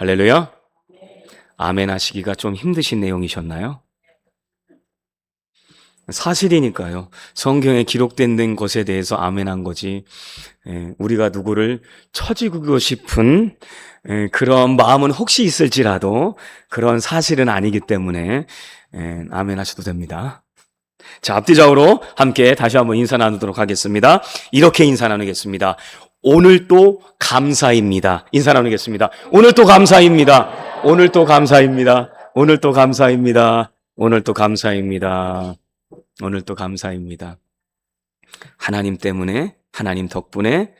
할렐루야. 아멘 하시기가 좀 힘드신 내용이셨나요? 사실이니까요. 성경에 기록된 것에 대해서 아멘한 거지. 우리가 누구를 처지고 싶은 그런 마음은 혹시 있을지라도 그런 사실은 아니기 때문에 아멘 하셔도 됩니다. 자, 앞뒤적으로 함께 다시 한번 인사 나누도록 하겠습니다. 이렇게 인사 나누겠습니다. 오늘도 감사입니다. 인사 나누겠습니다. 오늘도 감사입니다. 오늘도 감사입니다. 오늘도 감사입니다. 오늘도 감사입니다. 오늘도 감사입니다. 하나님 때문에, 하나님 덕분에,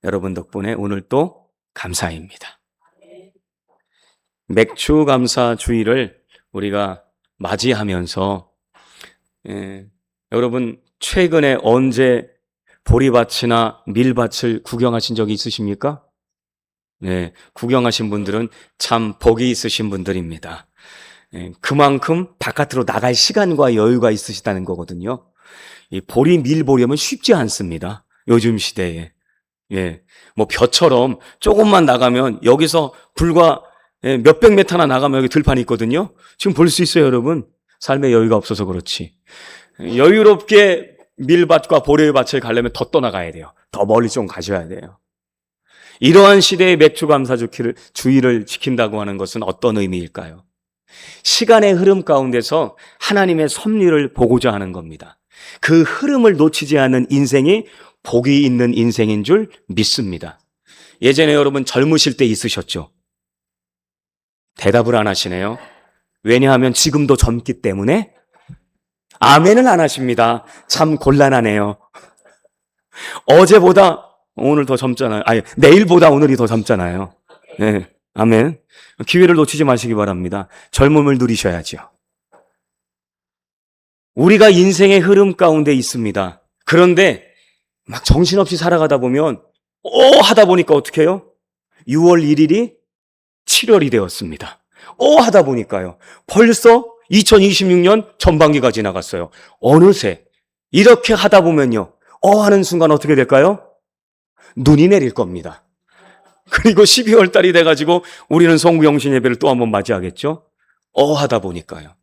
여러분 덕분에 오늘도 감사입니다. 맥주 감사 주일을 우리가 맞이하면서 여러분 최근에 언제 보리밭이나 밀밭을 구경하신 적이 있으십니까? 네, 구경하신 분들은 참 복이 있으신 분들입니다. 그만큼 바깥으로 나갈 시간과 여유가 있으시다는 거거든요. 이 보리 밀 보려면 쉽지 않습니다. 요즘 시대에. 뭐 벼처럼 조금만 나가면 여기서 불과 몇백 메타나 나가면 여기 들판이 있거든요. 지금 볼 수 있어요, 여러분. 삶의 여유가 없어서 그렇지. 여유롭게 밀밭과 보리밭을 가려면 더 떠나가야 돼요. 더 멀리 좀 가셔야 돼요. 이러한 시대의 맥주 감사 주의를 지킨다고 하는 것은 어떤 의미일까요? 시간의 흐름 가운데서 하나님의 섭리를 보고자 하는 겁니다. 그 흐름을 놓치지 않는 인생이 복이 있는 인생인 줄 믿습니다. 예전에 여러분 젊으실 때 있으셨죠? 대답을 안 하시네요. 왜냐하면 지금도 젊기 때문에 아멘을 안 하십니다. 참 곤란하네요. 어제보다 오늘 더 젊잖아요. 아니, 내일보다 오늘이 더 젊잖아요. 네, 아멘. 기회를 놓치지 마시기 바랍니다. 젊음을 누리셔야죠. 우리가 인생의 흐름 가운데 있습니다. 그런데 막 정신없이 살아가다 보면 하다 보니까 어떻게 해요? 6월 1일이 7월이 되었습니다. 하다 보니까요. 벌써 2026년 전반기가 지나갔어요. 어느새 이렇게 하다 보면요. 하는 순간 어떻게 될까요? 눈이 내릴 겁니다. 그리고 12월 달이 돼가지고 우리는 성구영신 예배를 또 한번 맞이하겠죠? 하다 보니까요.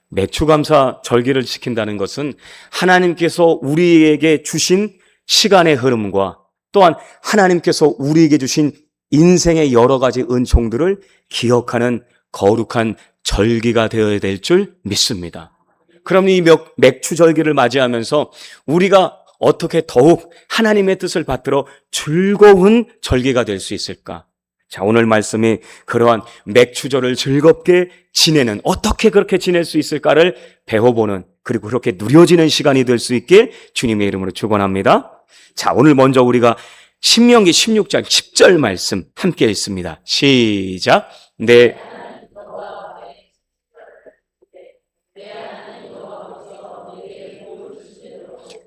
맥주감사 절기를 지킨다는 것은 하나님께서 우리에게 주신 시간의 흐름과 또한 하나님께서 우리에게 주신 인생의 여러 가지 은총들을 기억하는 거룩한 절기가 되어야 될 줄 믿습니다. 그럼 이 맥주 절기를 맞이하면서 우리가 어떻게 더욱 하나님의 뜻을 받들어 즐거운 절기가 될 수 있을까? 자, 오늘 말씀이 그러한 맥주절을 즐겁게 지내는, 어떻게 그렇게 지낼 수 있을까를 배워보는, 그리고 그렇게 누려지는 시간이 될 수 있게 주님의 이름으로 축원합니다. 자, 오늘 먼저 우리가 신명기 16장 10절 말씀 함께 읽습니다. 시작.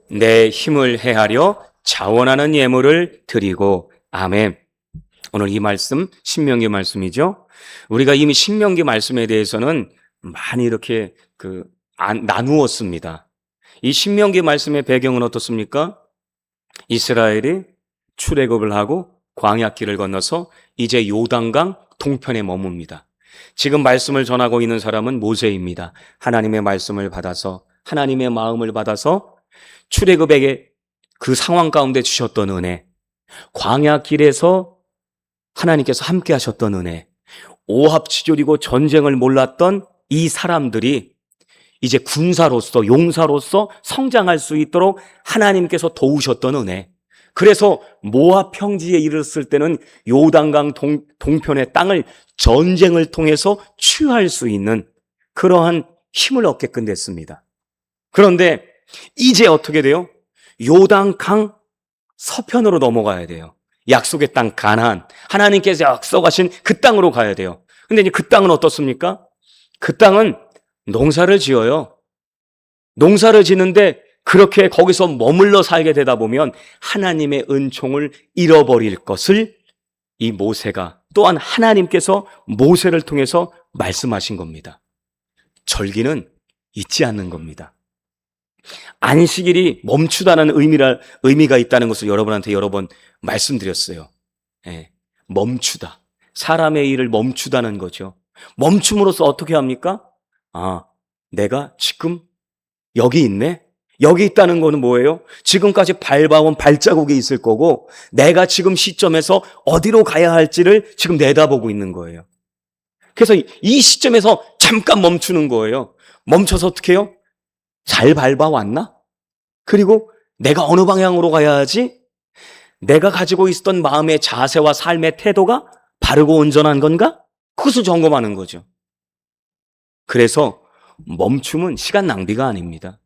내 힘을 헤아려 자원하는 예물을 드리고. 아멘. 오늘 이 말씀 신명기 말씀이죠. 우리가 이미 신명기 말씀에 대해서는 많이 이렇게 나누었습니다. 이 신명기 말씀의 배경은 어떻습니까? 이스라엘이 출애굽을 하고 광야길을 건너서 이제 요단강 동편에 머뭅니다. 지금 말씀을 전하고 있는 사람은 모세입니다. 하나님의 말씀을 받아서, 하나님의 마음을 받아서 출애굽에게 그 상황 가운데 주셨던 은혜, 광야길에서 하나님께서 함께 하셨던 은혜, 오합지졸이고 전쟁을 몰랐던 이 사람들이 이제 군사로서, 용사로서 성장할 수 있도록 하나님께서 도우셨던 은혜, 그래서 모압 평지에 이르렀을 때는 요단강 동편의 땅을 전쟁을 통해서 취할 수 있는 그러한 힘을 얻게끔 됐습니다. 그런데 이제 어떻게 돼요? 요단강 서편으로 넘어가야 돼요. 약속의 땅 가나안, 하나님께서 약속하신 그 땅으로 가야 돼요. 근데 이제 그 땅은 어떻습니까? 그 땅은 농사를 지어요. 농사를 지는데 그렇게 거기서 머물러 살게 되다 보면 하나님의 은총을 잃어버릴 것을 이 모세가, 또한 하나님께서 모세를 통해서 말씀하신 겁니다. 절기는 잊지 않는 겁니다. 안식일이 멈추다는 의미가 있다는 것을 여러분한테 여러 번 말씀드렸어요. 멈추다. 사람의 일을 멈추다는 거죠. 멈춤으로써 어떻게 합니까? 내가 지금 여기 있네? 여기 있다는 거는 뭐예요? 지금까지 밟아온 발자국이 있을 거고 내가 지금 시점에서 어디로 가야 할지를 지금 내다보고 있는 거예요. 그래서 이 시점에서 잠깐 멈추는 거예요. 멈춰서 어떻게 해요? 잘 밟아왔나? 그리고 내가 어느 방향으로 가야 하지? 내가 가지고 있었던 마음의 자세와 삶의 태도가 바르고 온전한 건가? 그것을 점검하는 거죠. 그래서 멈춤은 시간 낭비가 아닙니다.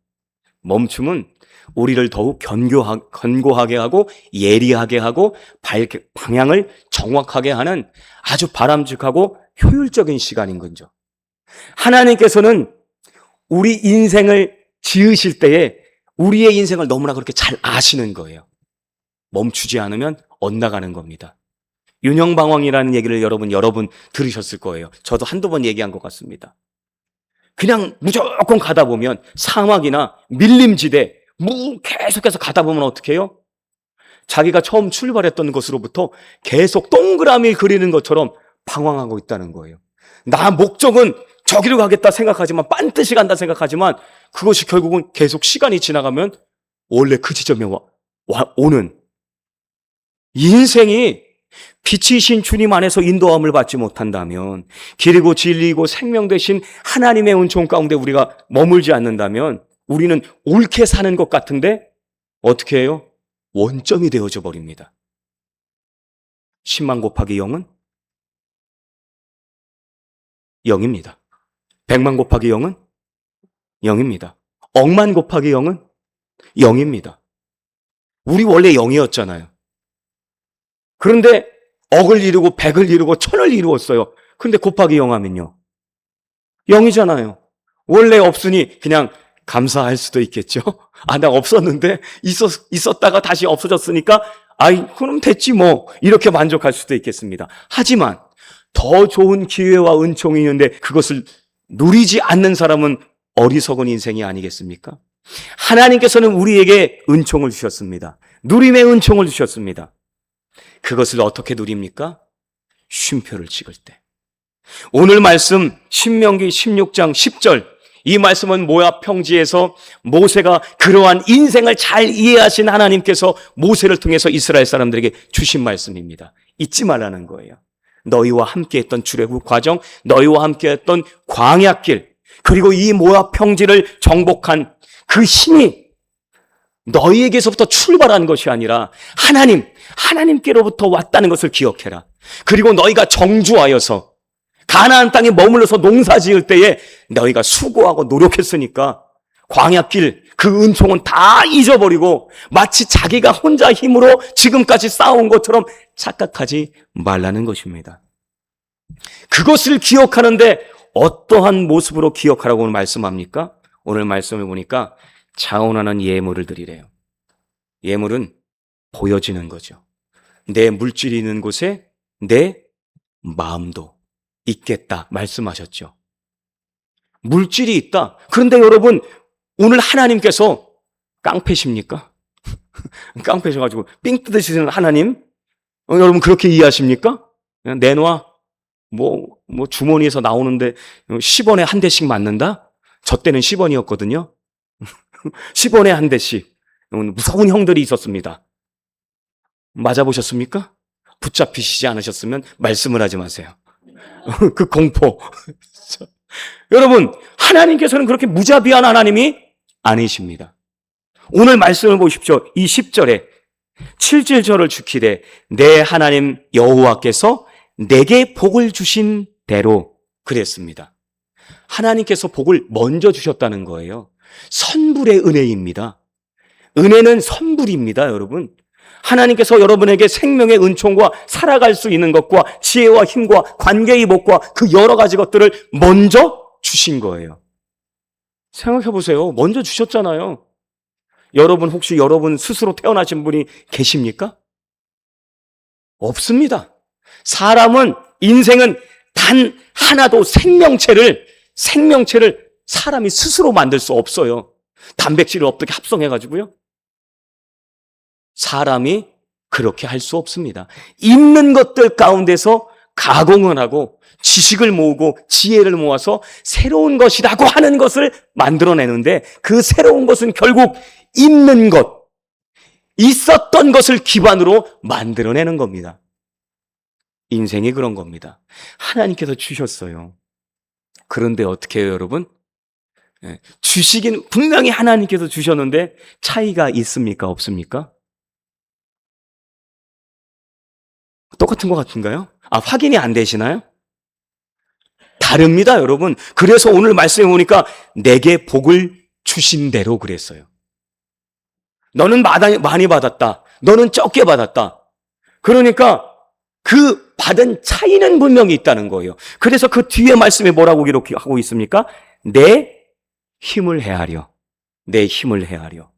멈춤은 우리를 더욱 견고하게 하고 예리하게 하고 방향을 정확하게 하는 아주 바람직하고 효율적인 시간인 거죠. 하나님께서는 우리 인생을 지으실 때에 우리의 인생을 너무나 그렇게 잘 아시는 거예요. 멈추지 않으면 엇나가는 겁니다. 윤형방황이라는 얘기를 여러분 들으셨을 거예요. 저도 한두 번 얘기한 것 같습니다. 그냥 무조건 가다 보면 사막이나 밀림지대 계속해서 가다 보면 어떻게 해요? 자기가 처음 출발했던 것으로부터 계속 동그라미 그리는 것처럼 방황하고 있다는 거예요. 나 목적은 저기로 가겠다 생각하지만 빤듯이 간다 생각하지만 그것이 결국은 계속 시간이 지나가면 원래 그 지점에 오는 인생이 빛이신 주님 안에서 인도함을 받지 못한다면 길이고 진리이고 생명 되신 하나님의 은총 가운데 우리가 머물지 않는다면 우리는 옳게 사는 것 같은데 어떻게 해요? 원점이 되어져 버립니다. 10만 곱하기 0은 0입니다. 100만 곱하기 0은 0입니다. 억만 곱하기 0은 0입니다. 우리 원래 0이었잖아요. 그런데 억을 이루고 100을 이루고 1000을 이루었어요. 근데 곱하기 0 하면요. 0이잖아요. 원래 없으니 그냥 감사할 수도 있겠죠. 나 없었는데 있었다가 다시 없어졌으니까 그럼 됐지 뭐 이렇게 만족할 수도 있겠습니다. 하지만 더 좋은 기회와 은총이 있는데 그것을 누리지 않는 사람은 어리석은 인생이 아니겠습니까? 하나님께서는 우리에게 은총을 주셨습니다. 누림의 은총을 주셨습니다. 그것을 어떻게 누립니까? 쉼표를 찍을 때. 오늘 말씀 신명기 16장 10절 이 말씀은 모압 평지에서 모세가 그러한 인생을 잘 이해하신 하나님께서 모세를 통해서 이스라엘 사람들에게 주신 말씀입니다. 잊지 말라는 거예요. 너희와 함께했던 출애굽 과정, 너희와 함께했던 광야길, 그리고 이 모압 평지를 정복한 그 힘이 너희에게서부터 출발한 것이 아니라 하나님께로부터 왔다는 것을 기억해라. 그리고 너희가 정주하여서 가나안 땅에 머물러서 농사 지을 때에 너희가 수고하고 노력했으니까 광야길 그 은총은 다 잊어버리고 마치 자기가 혼자 힘으로 지금까지 쌓아온 것처럼 착각하지 말라는 것입니다. 그것을 기억하는데 어떠한 모습으로 기억하라고 말씀합니까? 오늘 말씀을 보니까 자원하는 예물을 드리래요. 예물은 보여지는 거죠. 내 물질이 있는 곳에 내 마음도 있겠다 말씀하셨죠. 물질이 있다. 그런데 여러분 오늘 하나님께서 깡패십니까? 깡패셔가지고 삥 뜯으시는 하나님? 여러분 그렇게 이해하십니까? 그냥 내놔. 뭐 주머니에서 나오는데 10원에 한 대씩 맞는다? 저 때는 10원이었거든요. 10원에 한 대씩. 무서운 형들이 있었습니다. 맞아보셨습니까? 붙잡히시지 않으셨으면 말씀을 하지 마세요. 그 공포. 여러분, 하나님께서는 그렇게 무자비한 하나님이 아니십니다. 오늘 말씀을 보십시오. 이 10절에 7절을 지키되 내 하나님 여호와께서 내게 복을 주신 대로 그랬습니다. 하나님께서 복을 먼저 주셨다는 거예요. 선불의 은혜입니다. 은혜는 선불입니다, 여러분. 하나님께서 여러분에게 생명의 은총과 살아갈 수 있는 것과 지혜와 힘과 관계의 복과 그 여러 가지 것들을 먼저 주신 거예요. 생각해 보세요. 먼저 주셨잖아요. 여러분 혹시 여러분 스스로 태어나신 분이 계십니까? 없습니다. 사람은 인생은 단 하나도 생명체를 사람이 스스로 만들 수 없어요. 단백질을 어떻게 합성해가지고요. 사람이 그렇게 할 수 없습니다. 있는 것들 가운데서 가공을 하고 지식을 모으고 지혜를 모아서 새로운 것이라고 하는 것을 만들어내는데 그 새로운 것은 결국 있는 것, 있었던 것을 기반으로 만들어내는 겁니다. 인생이 그런 겁니다. 하나님께서 주셨어요. 그런데 어떻게 해요, 여러분? 주시긴 분명히 하나님께서 주셨는데 차이가 있습니까? 없습니까? 똑같은 것 같은가요? 확인이 안 되시나요? 다릅니다, 여러분. 그래서 오늘 말씀해 보니까 내게 복을 주신 대로 그랬어요. 너는 많이 받았다. 너는 적게 받았다. 그러니까 그 받은 차이는 분명히 있다는 거예요. 그래서 그 뒤에 말씀에 뭐라고 기록하고 있습니까? 내 힘을 헤아려. 내 힘을 헤아려.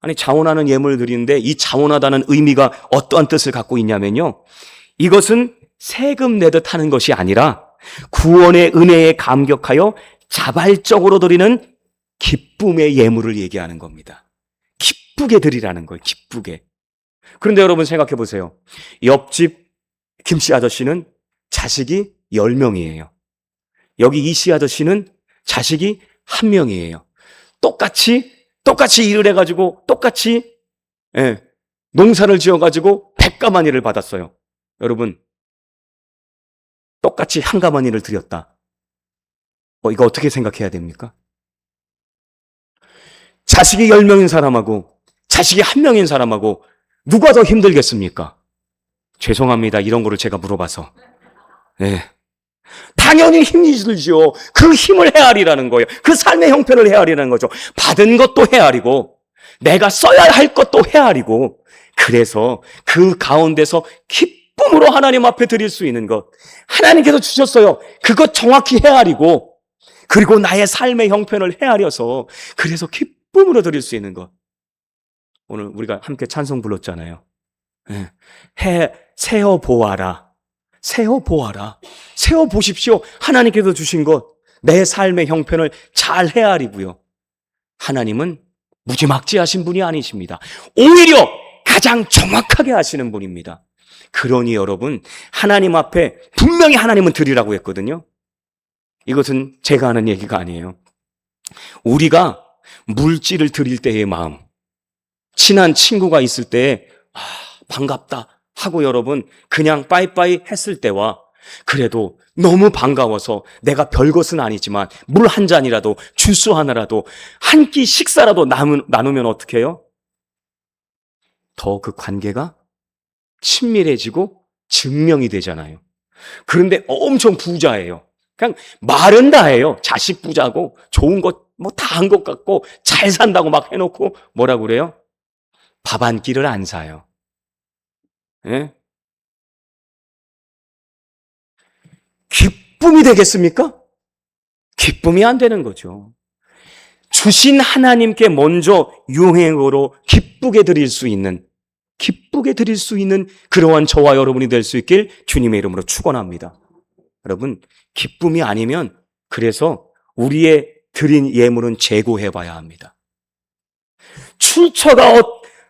아니, 자원하는 예물을 드리는데 이 자원하다는 의미가 어떠한 뜻을 갖고 있냐면요. 이것은 세금 내듯 하는 것이 아니라 구원의 은혜에 감격하여 자발적으로 드리는 기쁨의 예물을 얘기하는 겁니다. 기쁘게 드리라는 거예요. 기쁘게. 그런데 여러분 생각해 보세요. 옆집 김씨 아저씨는 자식이 10명이에요. 여기 이씨 아저씨는 자식이 1명이에요. 똑같이 일을 해가지고 똑같이 농사를 지어가지고 100가마니를 받았어요. 여러분 똑같이 1가마니를 드렸다. 이거 어떻게 생각해야 됩니까? 자식이 10명인 사람하고 자식이 1명인 사람하고 누가 더 힘들겠습니까? 죄송합니다. 이런 거를 제가 물어봐서. 당연히 힘이 들지요. 그 힘을 헤아리라는 거예요. 그 삶의 형편을 헤아리라는 거죠. 받은 것도 헤아리고 내가 써야 할 것도 헤아리고 그래서 그 가운데서 기쁨으로 하나님 앞에 드릴 수 있는 것. 하나님께서 주셨어요. 그것 정확히 헤아리고 그리고 나의 삶의 형편을 헤아려서 그래서 기쁨으로 드릴 수 있는 것. 오늘 우리가 함께 찬송 불렀잖아요. 세어 보아라. 세어 보아라. 세어 보십시오. 하나님께서 주신 것. 내 삶의 형편을 잘 헤아리고요. 하나님은 무지막지하신 분이 아니십니다. 오히려 가장 정확하게 하시는 분입니다. 그러니 여러분, 하나님 앞에 분명히 하나님은 드리라고 했거든요. 이것은 제가 하는 얘기가 아니에요. 우리가 물질을 드릴 때의 마음, 친한 친구가 있을 때에 반갑다 하고 여러분 그냥 빠이빠이 했을 때와 그래도 너무 반가워서 내가 별것은 아니지만 물 한 잔이라도 주스 하나라도 한 끼 식사라도 나누면 어떻게 해요? 더 그 관계가 친밀해지고 증명이 되잖아요. 그런데 엄청 부자예요. 그냥 말은 다 해요. 자식 부자고 좋은 것 뭐 다 한 것 같고 잘 산다고 막 해놓고 뭐라고 그래요? 밥 한 끼를 안 사요. 기쁨이 되겠습니까? 기쁨이 안 되는 거죠. 주신 하나님께 먼저 유행으로 기쁘게 드릴 수 있는 그러한 저와 여러분이 될 수 있길 주님의 이름으로 축원합니다. 여러분, 기쁨이 아니면 그래서 우리의 드린 예물은 재고해봐야 합니다.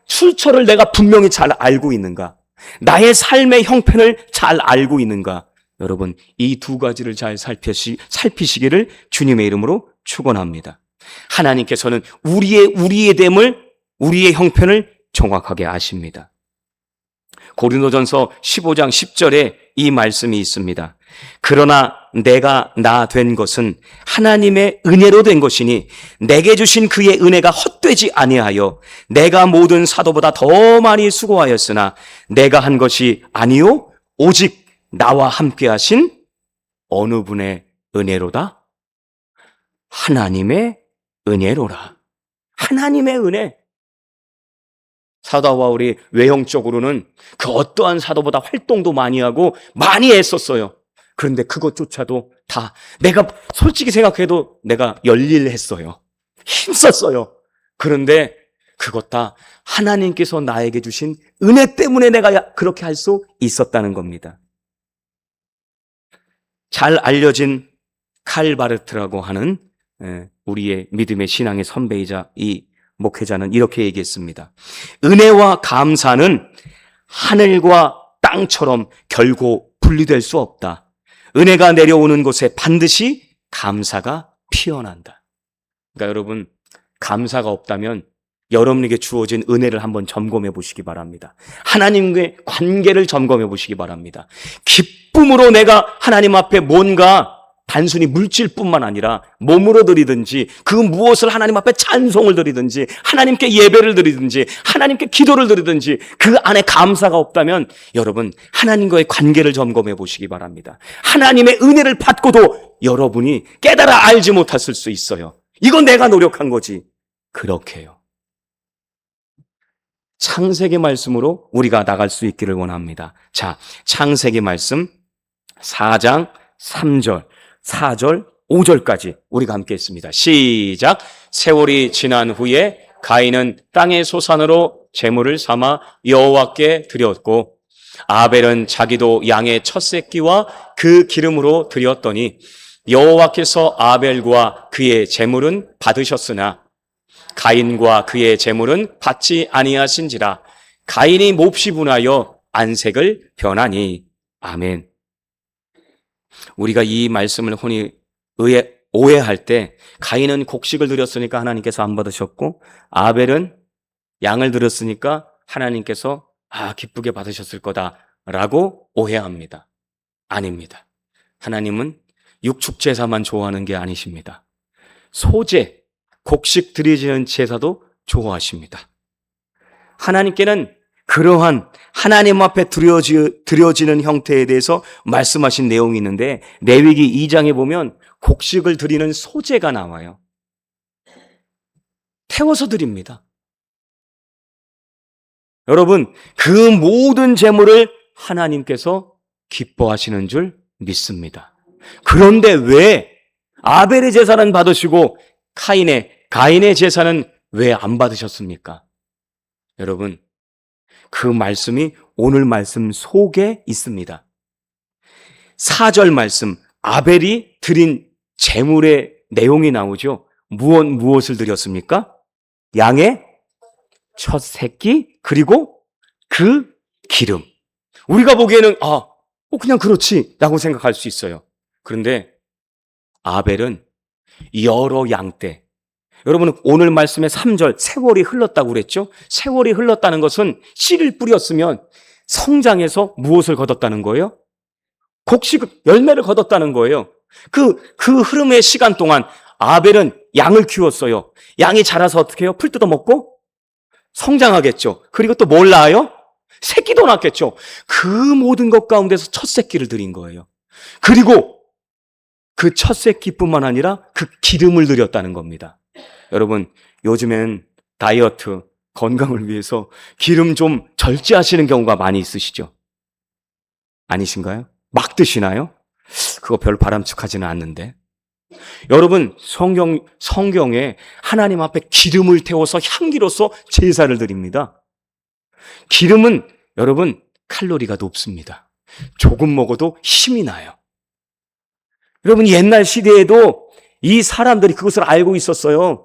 출처를 내가 분명히 잘 알고 있는가? 나의 삶의 형편을 잘 알고 있는가? 여러분, 이 두 가지를 잘 살피시기를 주님의 이름으로 축원합니다. 하나님께서는 우리의 됨을, 우리의 형편을 정확하게 아십니다. 고린도전서 15장 10절에 이 말씀이 있습니다. 그러나 내가 나 된 것은 하나님의 은혜로 된 것이니 내게 주신 그의 은혜가 헛되지 아니하여 내가 모든 사도보다 더 많이 수고하였으나 내가 한 것이 아니요 오직 나와 함께 하신 어느 분의 은혜로다? 하나님의 은혜로라. 하나님의 은혜. 사도 바울이 외형적으로는 그 어떠한 사도보다 활동도 많이 하고 많이 애썼어요. 그런데 그것조차도 다 내가 솔직히 생각해도 내가 열일했어요. 힘썼어요. 그런데 그것 다 하나님께서 나에게 주신 은혜 때문에 내가 그렇게 할 수 있었다는 겁니다. 잘 알려진 칼 바르트라고 하는 우리의 믿음의 신앙의 선배이자 이 목회자는 이렇게 얘기했습니다. 은혜와 감사는 하늘과 땅처럼 결코 분리될 수 없다. 은혜가 내려오는 곳에 반드시 감사가 피어난다. 그러니까 여러분, 감사가 없다면 여러분에게 주어진 은혜를 한번 점검해 보시기 바랍니다. 하나님과의 관계를 점검해 보시기 바랍니다. 기쁨으로 내가 하나님 앞에 뭔가 단순히 물질뿐만 아니라 몸으로 드리든지 그 무엇을 하나님 앞에 찬송을 드리든지 하나님께 예배를 드리든지 하나님께 기도를 드리든지 그 안에 감사가 없다면 여러분 하나님과의 관계를 점검해 보시기 바랍니다. 하나님의 은혜를 받고도 여러분이 깨달아 알지 못했을 수 있어요. 이건 내가 노력한 거지. 그렇게 해요. 창세기 말씀으로 우리가 나갈 수 있기를 원합니다. 자, 창세기 말씀 4장 3절, 4절, 5절까지 우리가 함께 했습니다. 시작. 세월이 지난 후에 가인은 땅의 소산으로 제물을 삼아 여호와께 드렸고 아벨은 자기도 양의 첫 새끼와 그 기름으로 드렸더니 여호와께서 아벨과 그의 제물은 받으셨으나 가인과 그의 제물은 받지 아니하신지라. 가인이 몹시 분하여 안색을 변하니. 아멘. 우리가 이 말씀을 흔히 오해할 때 가인은 곡식을 드렸으니까 하나님께서 안 받으셨고 아벨은 양을 드렸으니까 하나님께서 기쁘게 받으셨을 거다라고 오해합니다. 아닙니다. 하나님은 육축 제사만 좋아하는 게 아니십니다. 소제, 곡식 드리지는 제사도 좋아하십니다. 하나님께는 그러한 하나님 앞에 드려지는 형태에 대해서 말씀하신 내용이 있는데 레위기 2장에 보면 곡식을 드리는 소제가 나와요. 태워서 드립니다. 여러분, 그 모든 제물을 하나님께서 기뻐하시는 줄 믿습니다. 그런데 왜 아벨의 제사는 받으시고 가인의 제사는 왜 안 받으셨습니까? 여러분, 그 말씀이 오늘 말씀 속에 있습니다. 4절 말씀, 아벨이 드린 제물의 내용이 나오죠. 무엇을 드렸습니까? 양의 첫 새끼, 그리고 그 기름. 우리가 보기에는 그냥 그렇지 라고 생각할 수 있어요. 그런데 아벨은 여러 양떼. 여러분 오늘 말씀의 3절 세월이 흘렀다고 그랬죠? 세월이 흘렀다는 것은 씨를 뿌렸으면 성장해서 무엇을 거뒀다는 거예요? 곡식 열매를 거뒀다는 거예요. 그 흐름의 시간 동안 아벨은 양을 키웠어요. 양이 자라서 어떻게 해요? 풀 뜯어 먹고 성장하겠죠. 그리고 또 뭘 낳아요? 새끼도 낳겠죠. 그 모든 것 가운데서 첫 새끼를 드린 거예요. 그리고 그 첫 새끼뿐만 아니라 그 기름을 드렸다는 겁니다. 여러분, 요즘엔 다이어트, 건강을 위해서 기름 좀 절제하시는 경우가 많이 있으시죠? 아니신가요? 막 드시나요? 그거 별로 바람직하지는 않는데. 여러분, 성경에 하나님 앞에 기름을 태워서 향기로서 제사를 드립니다. 기름은 여러분, 칼로리가 높습니다. 조금 먹어도 힘이 나요. 여러분, 옛날 시대에도 이 사람들이 그것을 알고 있었어요.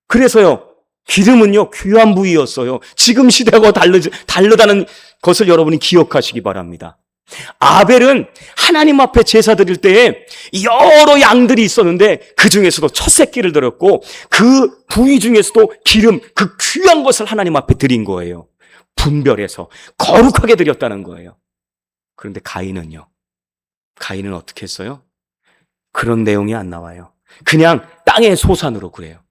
그래서요, 기름은요, 귀한 부위였어요. 지금 시대하고 다르다는 것을 여러분이 기억하시기 바랍니다. 아벨은 하나님 앞에 제사 드릴 때에 여러 양들이 있었는데 그 중에서도 첫 새끼를 드렸고 그 부위 중에서도 기름, 그 귀한 것을 하나님 앞에 드린 거예요. 분별해서 거룩하게 드렸다는 거예요. 그런데 가인은 어떻게 했어요? 그런 내용이 안 나와요. 그냥 땅의 소산으로 그래요.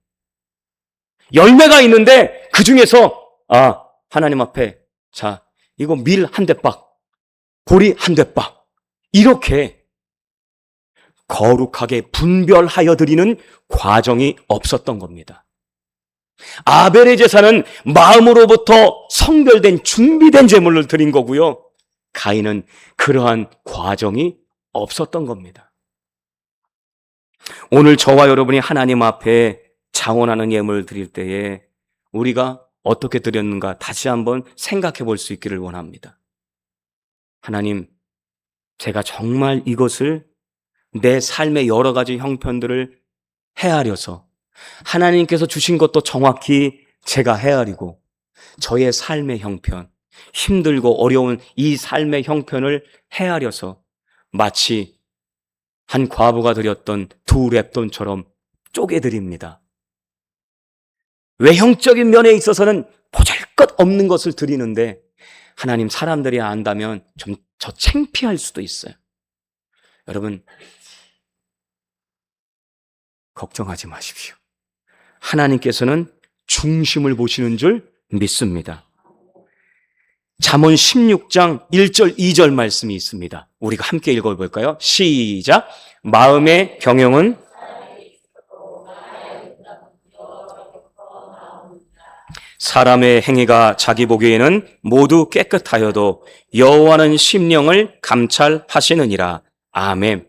열매가 있는데 그 중에서 하나님 앞에 이거 밀 한 대박, 보리 한 대박 이렇게 거룩하게 분별하여 드리는 과정이 없었던 겁니다. 아벨의 제사는 마음으로부터 성별된 준비된 제물을 드린 거고요. 가인은 그러한 과정이 없었던 겁니다. 오늘 저와 여러분이 하나님 앞에 장원하는 예물을 드릴 때에 우리가 어떻게 드렸는가 다시 한번 생각해 볼 수 있기를 원합니다. 하나님, 제가 정말 이것을 내 삶의 여러 가지 형편들을 헤아려서 하나님께서 주신 것도 정확히 제가 헤아리고 저의 삶의 형편, 힘들고 어려운 이 삶의 형편을 헤아려서 마치 한 과부가 드렸던 두 렙돈처럼 쪼개드립니다. 외형적인 면에 있어서는 보잘것없는 것을 드리는데 하나님, 사람들이 안다면 좀 저 창피할 수도 있어요. 여러분, 걱정하지 마십시오. 하나님께서는 중심을 보시는 줄 믿습니다. 잠언 16장 1절 2절 말씀이 있습니다. 우리가 함께 읽어볼까요? 시작. 마음의 경영은 사람의 행위가 자기 보기에는 모두 깨끗하여도 여호와는 심령을 감찰하시느니라. 아멘.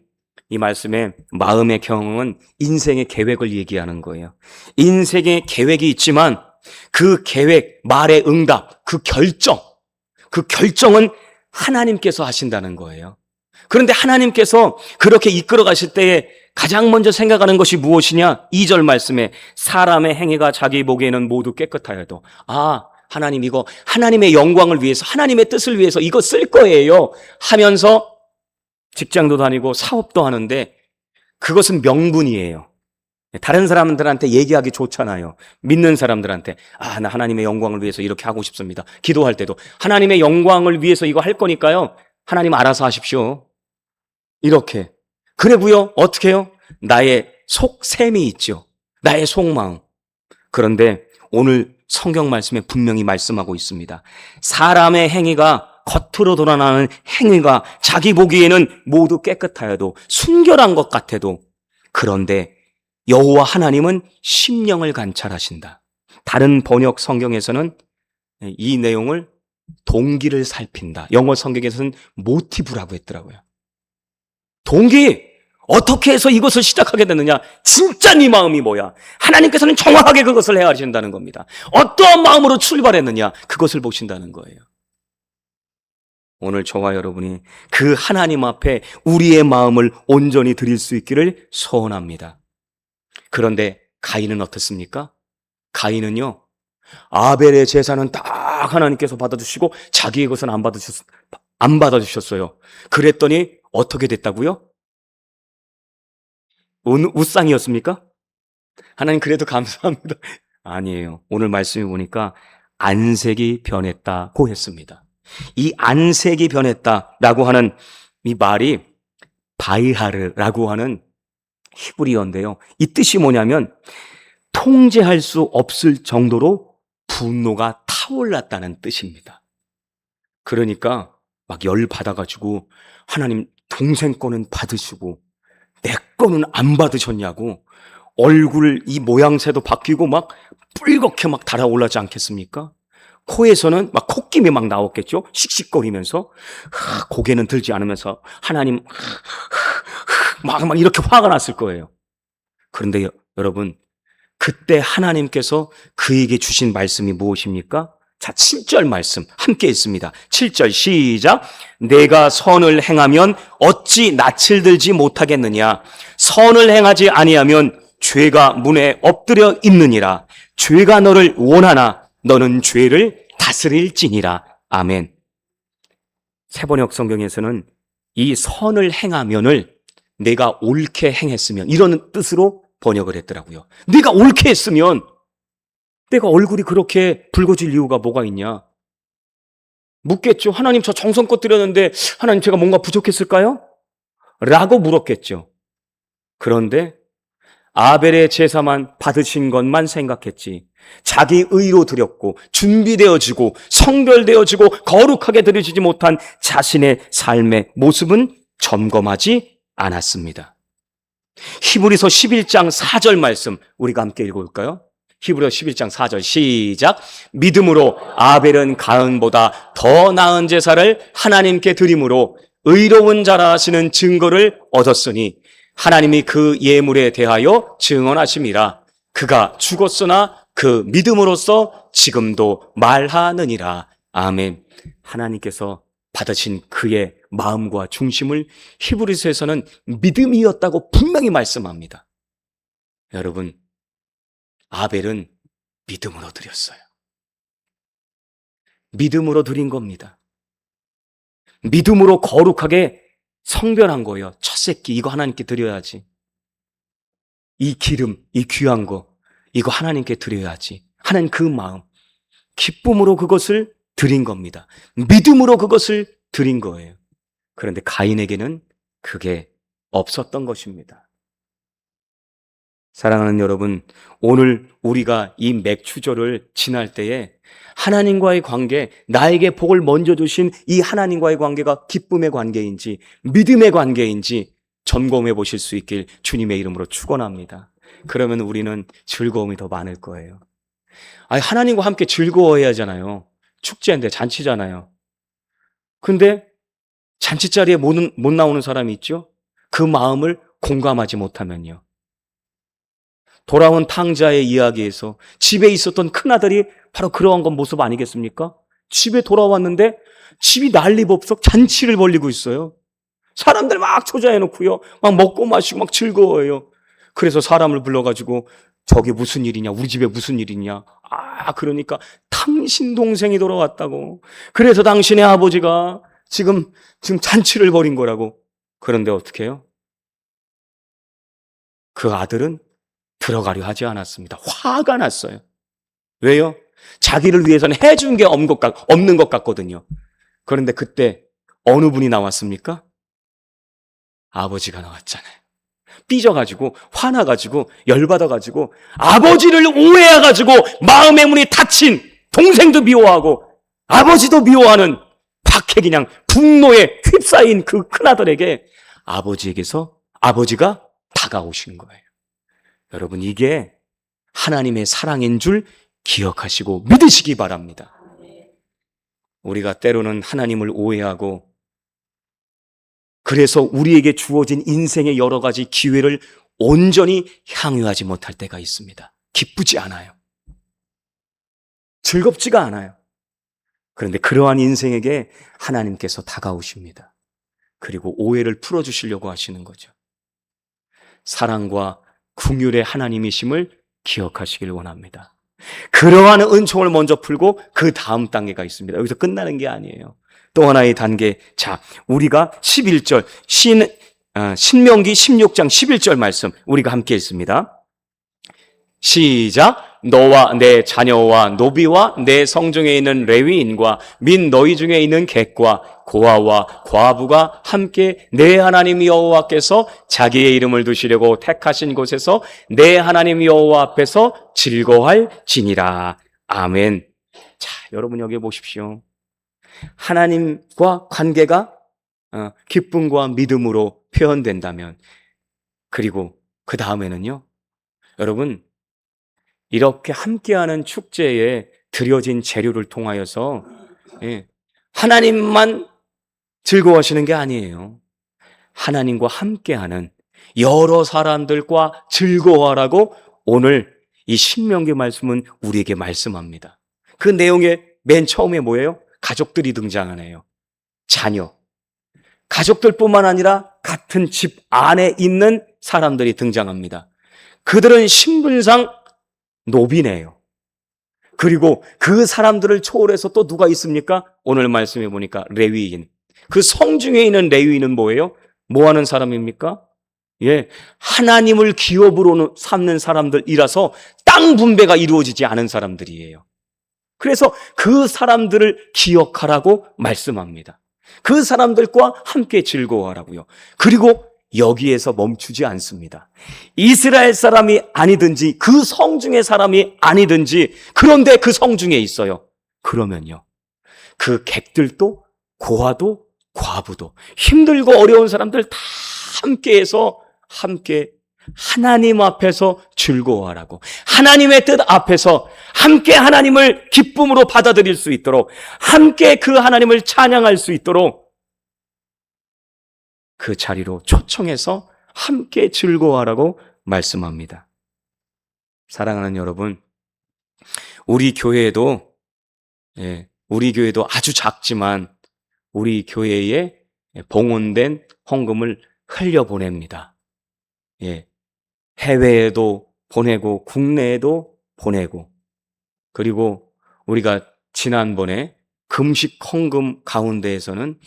이 말씀에 마음의 경영은 인생의 계획을 얘기하는 거예요. 인생의 계획이 있지만 그 계획, 말의 응답, 그 결정은 하나님께서 하신다는 거예요. 그런데 하나님께서 그렇게 이끌어 가실 때에 가장 먼저 생각하는 것이 무엇이냐? 2절 말씀에 사람의 행위가 자기 보기에는 모두 깨끗하여도, 하나님 이거 하나님의 영광을 위해서, 하나님의 뜻을 위해서 이거 쓸 거예요 하면서 직장도 다니고 사업도 하는데 그것은 명분이에요. 다른 사람들한테 얘기하기 좋잖아요. 믿는 사람들한테 나 하나님의 영광을 위해서 이렇게 하고 싶습니다. 기도할 때도 하나님의 영광을 위해서 이거 할 거니까요, 하나님 알아서 하십시오. 이렇게. 그래고요, 어떻게 해요? 나의 속셈이 있죠. 나의 속마음. 그런데 오늘 성경 말씀에 분명히 말씀하고 있습니다. 사람의 행위가, 겉으로 드러나는 행위가 자기 보기에는 모두 깨끗하여도, 순결한 것 같아도, 그런데 여호와 하나님은 심령을 관찰하신다. 다른 번역 성경에서는 이 내용을 동기를 살핀다. 영어 성경에서는 모티브라고 했더라고요. 동기! 어떻게 해서 이것을 시작하게 됐느냐? 진짜 네 마음이 뭐야? 하나님께서는 정확하게 그것을 헤아리신다는 겁니다. 어떠한 마음으로 출발했느냐? 그것을 보신다는 거예요. 오늘 저와 여러분이 그 하나님 앞에 우리의 마음을 온전히 드릴 수 있기를 소원합니다. 그런데 가인은 어떻습니까? 가인은요, 아벨의 제사는 딱 하나님께서 받아주시고 자기의 것은 안 받아주셨어요. 그랬더니 어떻게 됐다고요? 우상이었습니까? 하나님 그래도 감사합니다. 아니에요. 오늘 말씀해 보니까 안색이 변했다고 했습니다. 이 안색이 변했다라고 하는 이 말이 바이하르라고 하는 히브리어인데요. 이 뜻이 뭐냐면 통제할 수 없을 정도로 분노가 타올랐다는 뜻입니다. 그러니까 막 열 받아가지고 하나님 동생 거는 받으시고 내 거는 안 받으셨냐고 얼굴 이 모양새도 바뀌고 막 뿔겋게 막 달아올라지 않겠습니까? 코에서는 막 콧김이 막 나왔겠죠? 씩씩거리면서 고개는 들지 않으면서 하나님 막 이렇게 화가 났을 거예요. 그런데 여러분, 그때 하나님께서 그에게 주신 말씀이 무엇입니까? 자, 7절 말씀 함께 읽습니다. 7절 시작. 내가 선을 행하면 어찌 낯을 들지 못하겠느냐? 선을 행하지 아니하면 죄가 문에 엎드려 있느니라. 죄가 너를 원하나 너는 죄를 다스릴지니라. 아멘. 세번역 성경에서는 이 선을 행하면을 내가 옳게 행했으면, 이런 뜻으로 번역을 했더라고요. 네가 옳게 했으면 내가 얼굴이 그렇게 붉어질 이유가 뭐가 있냐? 묻겠죠. 하나님 저 정성껏 드렸는데 하나님 제가 뭔가 부족했을까요? 라고 물었겠죠. 그런데 아벨의 제사만 받으신 것만 생각했지, 자기 의로 드렸고 준비되어지고 성별되어지고 거룩하게 드려지지 못한 자신의 삶의 모습은 점검하지 않았습니다. 히브리서 11장 4절 말씀 우리가 함께 읽어볼까요? 히브리서 11장 4절 시작. 믿음으로 아벨은 가인보다 더 나은 제사를 하나님께 드림으로 의로운 자라 하시는 증거를 얻었으니 하나님이 그 예물에 대하여 증언하심이라. 그가 죽었으나 그 믿음으로써 지금도 말하느니라. 아멘. 하나님께서 받으신 그의 마음과 중심을 히브리서에서는 믿음이었다고 분명히 말씀합니다. 여러분, 아벨은 믿음으로 드렸어요. 믿음으로 드린 겁니다. 믿음으로 거룩하게 성별한 거예요. 첫 새끼 이거 하나님께 드려야지. 이 기름, 이 귀한 거 이거 하나님께 드려야지 하는 그 마음, 기쁨으로 그것을 드린 겁니다. 믿음으로 그것을 드린 거예요. 그런데 가인에게는 그게 없었던 것입니다. 사랑하는 여러분, 오늘 우리가 이 맥추절을 지날 때에 하나님과의 관계, 나에게 복을 먼저 주신 이 하나님과의 관계가 기쁨의 관계인지 믿음의 관계인지 점검해 보실 수 있길 주님의 이름으로 축원합니다. 그러면 우리는 즐거움이 더 많을 거예요. 아니, 하나님과 함께 즐거워해야 하잖아요. 축제인데, 잔치잖아요. 근데 잔치 자리에 못 나오는 사람이 있죠? 그 마음을 공감하지 못하면요. 돌아온 탕자의 이야기에서 집에 있었던 큰아들이 바로 그러한 건 모습 아니겠습니까? 집에 돌아왔는데 집이 난리법석 잔치를 벌리고 있어요. 사람들 막 초자해놓고요. 막 먹고 마시고 막 즐거워해요. 그래서 사람을 불러가지고 저게 무슨 일이냐? 우리 집에 무슨 일이냐? 그러니까 당신 동생이 돌아왔다고. 그래서 당신의 아버지가 지금 잔치를 벌인 거라고. 그런데 어떻게 해요? 그 아들은 들어가려 하지 않았습니다. 화가 났어요. 왜요? 자기를 위해서는 해준 게 없는 것 같거든요. 그런데 그때 어느 분이 나왔습니까? 아버지가 나왔잖아요. 삐져가지고 화나가지고 열받아가지고 아버지를 오해해가지고 마음의 문이 닫힌 동생도 미워하고 아버지도 미워하는 박해기냥 분노에 휩싸인 그 큰아들에게 아버지에게서 아버지가 다가오신 거예요. 여러분, 이게 하나님의 사랑인 줄 기억하시고 믿으시기 바랍니다. 우리가 때로는 하나님을 오해하고 그래서 우리에게 주어진 인생의 여러 가지 기회를 온전히 향유하지 못할 때가 있습니다. 기쁘지 않아요. 즐겁지가 않아요. 그런데 그러한 인생에게 하나님께서 다가오십니다. 그리고 오해를 풀어주시려고 하시는 거죠. 사랑과 긍휼의 하나님이심을 기억하시길 원합니다. 그러한 은총을 먼저 풀고 그 다음 단계가 있습니다. 여기서 끝나는 게 아니에요. 또 하나의 단계. 자, 우리가 11절 신명기 16장 11절 말씀 우리가 함께 읽습니다. 시작. 너와 내 자녀와 노비와 내 성중에 있는 레위인과 민 너희 중에 있는 객과 고아와 과부가 함께 내 하나님 여호와께서 자기의 이름을 두시려고 택하신 곳에서 내 하나님 여호와 앞에서 즐거워할지니라. 아멘. 자, 여러분 여기 보십시오. 하나님과 관계가 기쁨과 믿음으로 표현된다면, 그리고 그 다음에는요, 여러분, 이렇게 함께하는 축제에 드려진 재료를 통하여서 하나님만 즐거워하시는 게 아니에요. 하나님과 함께하는 여러 사람들과 즐거워하라고 오늘 이 신명기 말씀은 우리에게 말씀합니다. 그 내용의 맨 처음에 뭐예요? 가족들이 등장하네요. 자녀. 가족들뿐만 아니라 같은 집 안에 있는 사람들이 등장합니다. 그들은 신분상 노비네요. 그리고 그 사람들을 초월해서 또 누가 있습니까? 오늘 말씀해 보니까 레위인. 그 성중에 있는 레위인은 뭐예요? 뭐 하는 사람입니까? 하나님을 기업으로 삼는 사람들이라서 땅 분배가 이루어지지 않은 사람들이에요. 그래서 그 사람들을 기억하라고 말씀합니다. 그 사람들과 함께 즐거워하라고요. 그리고 여기에서 멈추지 않습니다. 이스라엘 사람이 아니든지 그 성중의 사람이 아니든지 그런데 그 성중에 있어요. 그러면요, 그 객들도 고아도 과부도 힘들고 어려운 사람들 다 함께해서 함께 하나님 앞에서 즐거워하라고, 하나님의 뜻 앞에서 함께 하나님을 기쁨으로 받아들일 수 있도록, 함께 그 하나님을 찬양할 수 있도록 그 자리로 초청해서 함께 즐거워하라고 말씀합니다. 사랑하는 여러분, 우리 교회에도 아주 작지만 우리 교회에 봉헌된 헌금을 흘려보냅니다. 해외에도 보내고 국내에도 보내고, 그리고 우리가 지난번에 금식 헌금 가운데에서는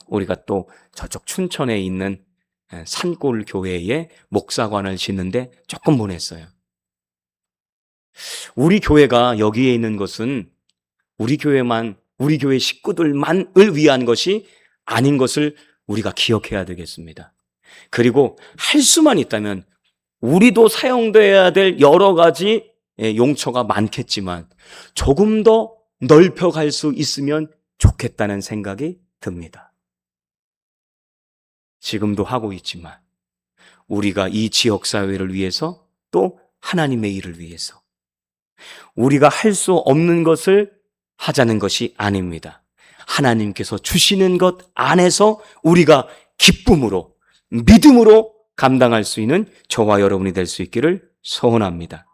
우리가 또 저쪽 춘천에 있는 산골 교회에 목사관을 짓는데 조금 보냈어요. 우리 교회가 여기에 있는 것은 우리 교회 식구들만을 위한 것이 아닌 것을 우리가 기억해야 되겠습니다. 그리고 할 수만 있다면 우리도 사용돼야 될 여러 가지 용처가 많겠지만 조금 더 넓혀갈 수 있으면 좋겠다는 생각이 듭니다. 지금도 하고 있지만 우리가 이 지역사회를 위해서 또 하나님의 일을 위해서 우리가 할 수 없는 것을 하자는 것이 아닙니다. 하나님께서 주시는 것 안에서 우리가 기쁨으로 믿음으로 감당할 수 있는 저와 여러분이 될 수 있기를 소원합니다.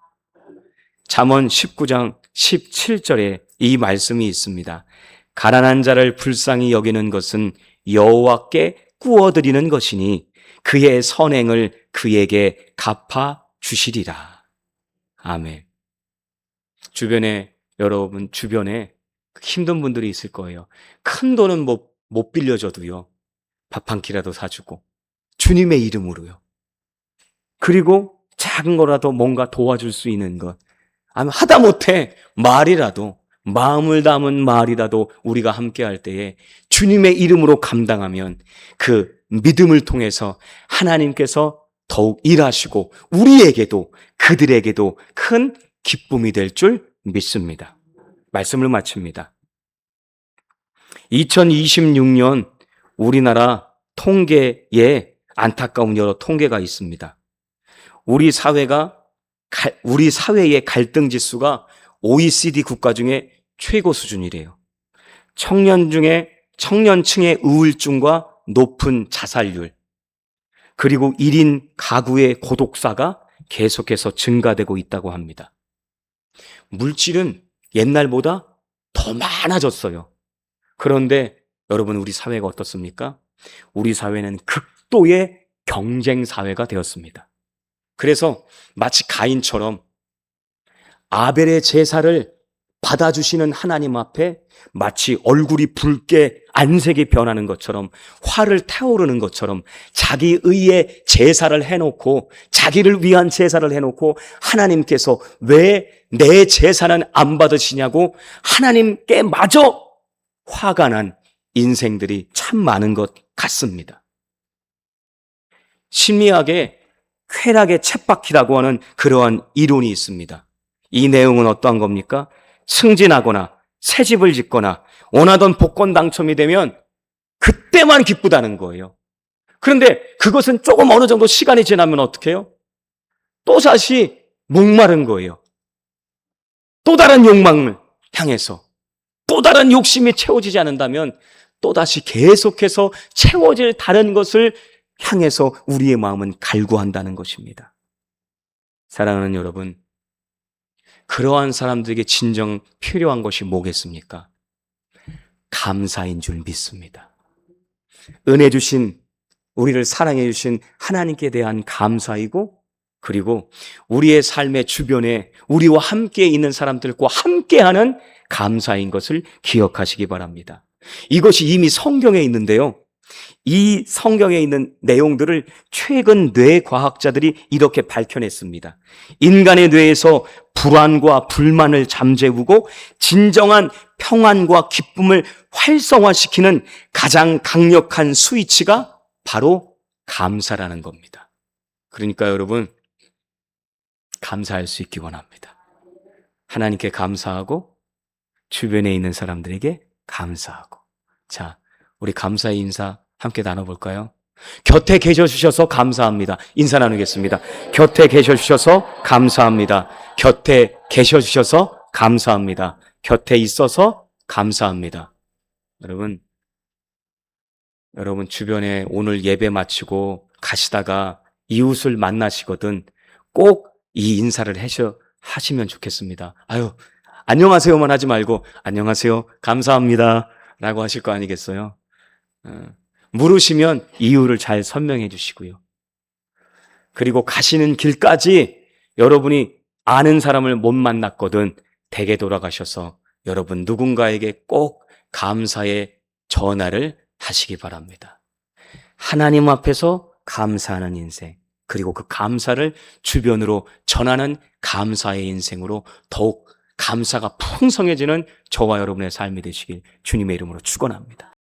잠언 19장 17절에 이 말씀이 있습니다. 가난한 자를 불쌍히 여기는 것은 여호와께 꾸어드리는 것이니 그의 선행을 그에게 갚아 주시리라. 아멘. 여러분 주변에 힘든 분들이 있을 거예요. 큰 돈은 못 빌려줘도요. 밥 한 끼라도 사주고 주님의 이름으로요. 그리고 작은 거라도 뭔가 도와줄 수 있는 것. 아니면 하다못해 말이라도, 마음을 담은 말이라도 우리가 함께 할 때에 주님의 이름으로 감당하면 그 믿음을 통해서 하나님께서 더욱 일하시고 우리에게도 그들에게도 큰 기쁨이 될 줄 믿습니다. 말씀을 마칩니다. 2026년 우리나라 통계에 안타까운 여러 통계가 있습니다. 우리 사회의 갈등 지수가 OECD 국가 중에 최고 수준이래요. 청년층의 우울증과 높은 자살률, 그리고 1인 가구의 고독사가 계속해서 증가되고 있다고 합니다. 물질은 옛날보다 더 많아졌어요. 그런데 여러분, 우리 사회가 어떻습니까? 우리 사회는 극도의 경쟁 사회가 되었습니다. 그래서 마치 가인처럼 아벨의 제사를 받아주시는 하나님 앞에 마치 얼굴이 붉게 안색이 변하는 것처럼, 화를 타오르는 것처럼 자기 의의 제사를 해놓고, 자기를 위한 제사를 해놓고 하나님께서 왜 내 제사는 안 받으시냐고 하나님께 마저 화가 난 인생들이 참 많은 것 같습니다. 심리학에 쾌락의 쳇바퀴라고 하는 그러한 이론이 있습니다. 이 내용은 어떠한 겁니까? 승진하거나 새집을 짓거나 원하던 복권 당첨이 되면 그때만 기쁘다는 거예요. 그런데 그것은 조금 어느 정도 시간이 지나면 어떻게 해요? 또다시 목마른 거예요. 또 다른 욕망을 향해서, 또 다른 욕심이 채워지지 않는다면 또다시 계속해서 채워질 다른 것을 향해서 우리의 마음은 갈구한다는 것입니다. 사랑하는 여러분, 그러한 사람들에게 진정 필요한 것이 뭐겠습니까? 감사인 줄 믿습니다. 은혜 주신, 우리를 사랑해 주신 하나님께 대한 감사이고, 그리고 우리의 삶의 주변에 우리와 함께 있는 사람들과 함께하는 감사인 것을 기억하시기 바랍니다. 이것이 이미 성경에 있는데요. 이 성경에 있는 내용들을 최근 뇌과학자들이 이렇게 밝혀냈습니다. 인간의 뇌에서 불안과 불만을 잠재우고 진정한 평안과 기쁨을 활성화시키는 가장 강력한 스위치가 바로 감사라는 겁니다. 그러니까 여러분, 감사할 수 있기 원합니다. 하나님께 감사하고 주변에 있는 사람들에게 감사하고. 자, 우리 감사의 인사 함께 나눠볼까요? 곁에 계셔주셔서 감사합니다. 인사 나누겠습니다. 곁에 계셔주셔서 감사합니다. 곁에 계셔주셔서 감사합니다. 곁에 있어서 감사합니다. 여러분 주변에 오늘 예배 마치고 가시다가 이웃을 만나시거든 꼭 이 인사를 하시면 좋겠습니다. 안녕하세요만 하지 말고 안녕하세요, 감사합니다 라고 하실 거 아니겠어요? 물으시면 이유를 잘 설명해 주시고요. 그리고 가시는 길까지 여러분이 아는 사람을 못 만났거든 댁에 돌아가셔서 여러분 누군가에게 꼭 감사의 전화를 하시기 바랍니다. 하나님 앞에서 감사하는 인생, 그리고 그 감사를 주변으로 전하는 감사의 인생으로 더욱 감사가 풍성해지는 저와 여러분의 삶이 되시길 주님의 이름으로 축원합니다.